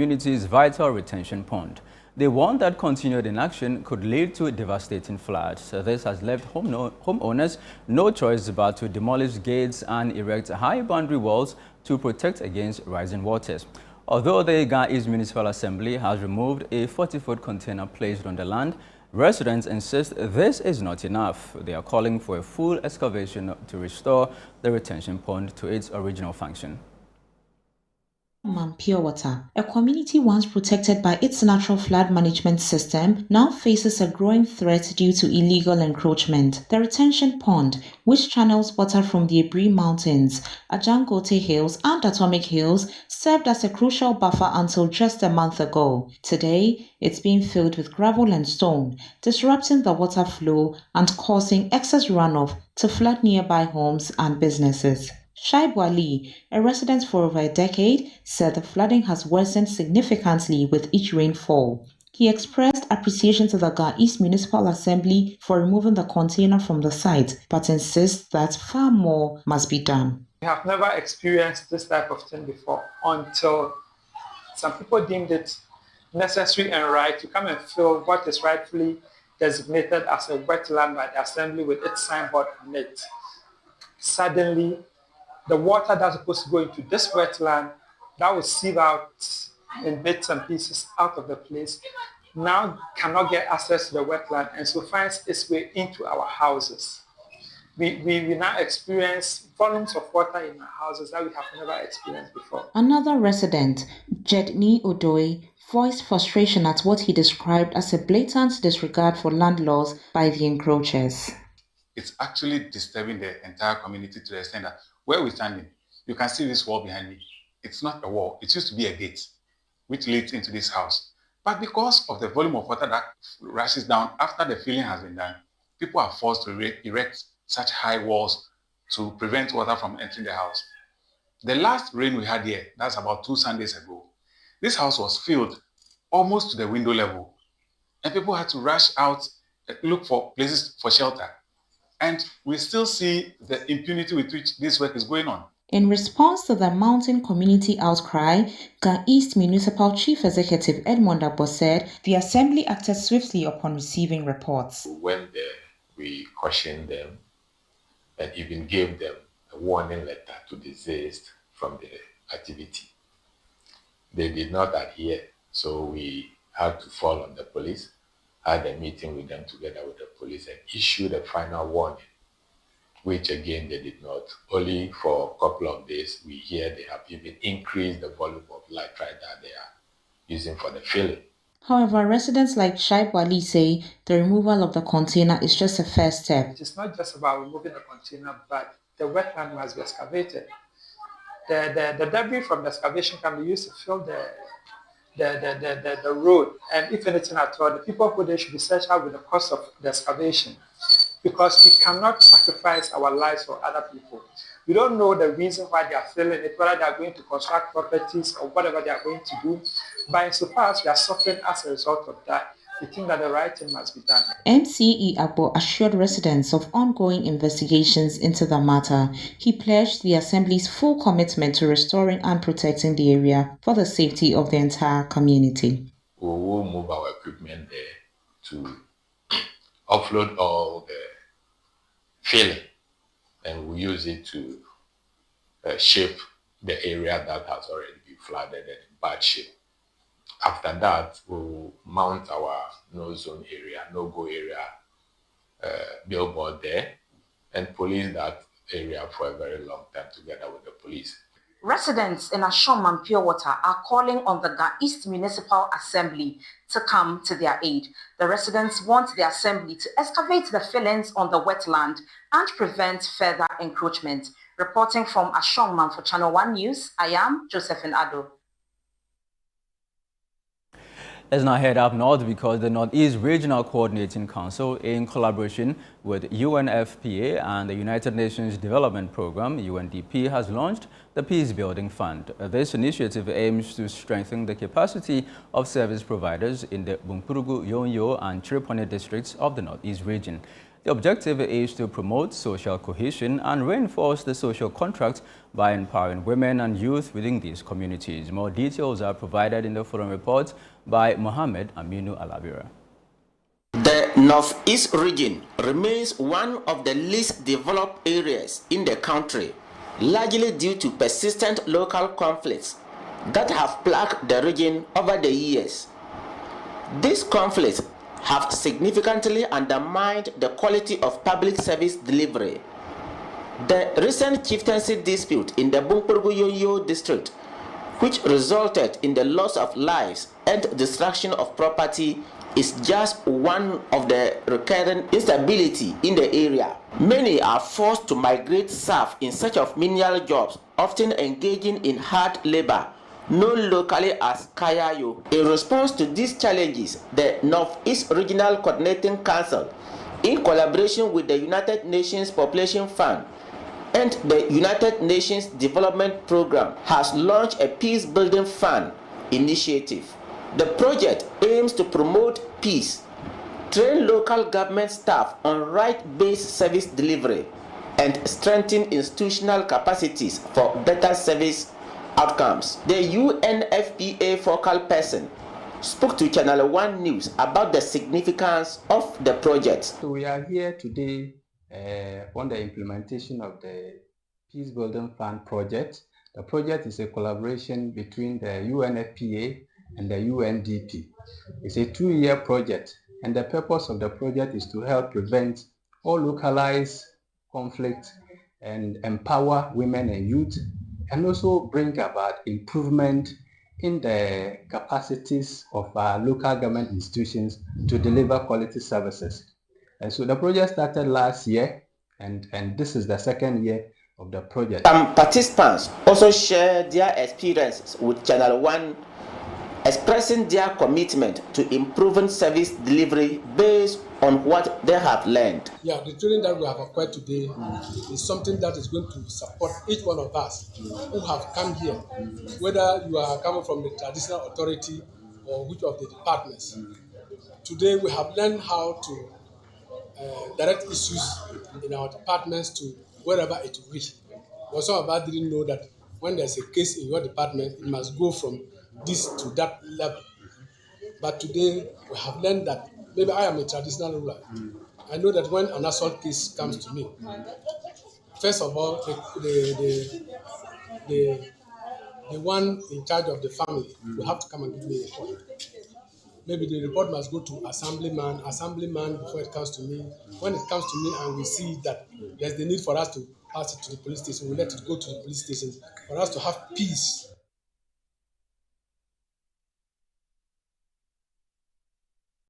Community's vital retention pond. They warn that continued inaction could lead to devastating floods. This has left homeowners no choice but to demolish gates and erect high boundary walls to protect against rising waters. Although the Ga East Municipal Assembly has removed a 40-foot container placed on the land, residents insist this is not enough. They are calling for a full excavation to restore the retention pond to its original function. Pure water, a community once protected by its natural flood management system, now faces a growing threat due to illegal encroachment. The retention pond, which channels water from the Ebri Mountains, Ajangote Hills and Atomic Hills, served as a crucial buffer until just a month ago. Today, it's being filled with gravel and stone, disrupting the water flow and causing excess runoff to flood nearby homes and businesses. Shaib Wali, a resident for over a decade, said the flooding has worsened significantly with each rainfall. He expressed appreciation to the Ga East Municipal Assembly for removing the container from the site, but insists that far more must be done. We have never experienced this type of thing before until some people deemed it necessary and right to come and fill what is rightfully designated as a wetland by the Assembly with its signboard on it. Suddenly, the water that's supposed to go into this wetland that will sieve out in bits and pieces out of the place now cannot get access to the wetland and so finds its way into our houses. We now experience volumes of water in our houses that we have never experienced before. Another resident, Jedni Odoi, voiced frustration at what he described as a blatant disregard for land laws by the encroachers. It's actually disturbing the entire community to the extent that where we're standing, you can see this wall behind me. It's not a wall. It used to be a gate which leads into this house. But because of the volume of water that rushes down after the filling has been done, people are forced to erect such high walls to prevent water from entering the house. The last rain we had here, that's about 2 Sundays ago, this house was filled almost to the window level. And people had to rush out and look for places for shelter. And we still see the impunity with which this work is going on. In response to the mountain community outcry, Ga East Municipal Chief Executive Edmond Abo said the Assembly acted swiftly upon receiving reports. We went there, we cautioned them, and even gave them a warning letter to desist from the activity. They did not adhere, so we had to fall on the police. Had a meeting with them together with the police and issued a final warning, which again they did not. Only for a couple of days we hear they have even increased the volume of nitrite that they are using for the filling. However, residents like Shaib Wali say the removal of the container is just a first step. It is not just about removing the container, but the wetland must be excavated. The debris from the excavation can be used to fill the road, and if anything at all, the people who they should be searched out with the cost of the excavation, because we cannot sacrifice our lives for other people. We don't know the reason why they are filling it, whether they are going to construct properties or whatever they are going to do. But insofar as we are suffering as a result of that, we think that the right thing must be done. MCE Abo assured residents of ongoing investigations into the matter. He pledged the Assembly's full commitment to restoring and protecting the area for the safety of the entire community. We will move our equipment there to offload all the filling, and we use it to shape the area that has already been flooded and in bad shape. After that, we'll mount our no-zone area, no-go area billboard there and police that area for a very long time together with the police. Residents in Ashongman Pure Water are calling on the Ga East Municipal Assembly to come to their aid. The residents want the Assembly to excavate the fillings on the wetland and prevent further encroachment. Reporting from Ashongman for Channel One News, I am Josephine Ado. Let's now head up north because the Northeast Regional Coordinating Council, in collaboration with UNFPA and the United Nations Development Programme, UNDP, has launched the Peace Building Fund. This initiative aims to strengthen the capacity of service providers in the Bumpurugu, Yonyo and Chiripone districts of the Northeast region. The objective is to promote social cohesion and reinforce the social contract by empowering women and youth within these communities. More details are provided in the following report by Mohammed Aminu Alabira. The Northeast region remains one of the least developed areas in the country, largely due to persistent local conflicts that have plagued the region over the years. These conflicts have significantly undermined the quality of public service delivery. The recent chieftaincy dispute in the Bunkpurgu-Yoyo district, which resulted in the loss of lives and destruction of property, is just one of the recurrent instability in the area. Many are forced to migrate south in search of menial jobs, often engaging in hard labor, known locally as kayayo. In response to these challenges, the Northeast Regional Coordinating Council, in collaboration with the United Nations Population Fund and the United Nations Development Program, has launched a peace-building fund initiative. The project aims to promote peace, train local government staff on right-based service delivery, and strengthen institutional capacities for better service outcomes. The UNFPA focal person spoke to ChannelOne News about the significance of the project. So we are here today on the implementation of the Peace Building Fund project. The project is a collaboration between the UNFPA and the UNDP. It's a 2-year project, and the purpose of the project is to help prevent all localized conflict and empower women and youth, and also bring about improvement in the capacities of our local government institutions to deliver quality services. And so the project started last year, and this is the 2nd year of the project. Participants also shared their experiences with ChannelOne, expressing their commitment to improving service delivery based on what they have learned. Yeah, the training that we have acquired today is something that is going to support each one of us who have come here, whether you are coming from the traditional authority or which of the departments. Today we have learned how to direct issues in our departments to wherever it will reach. But some of us didn't know that when there's a case in your department, it must go from this to that level. But today we have learned that maybe I am a traditional ruler. I know that when an assault case comes to me, first of all, the one in charge of the family will have to come and give me a report. Maybe the report must go to assemblyman before it comes to me. When it comes to me and we see that there's the need for us to pass it to the police station, we let it go to the police station for us to have peace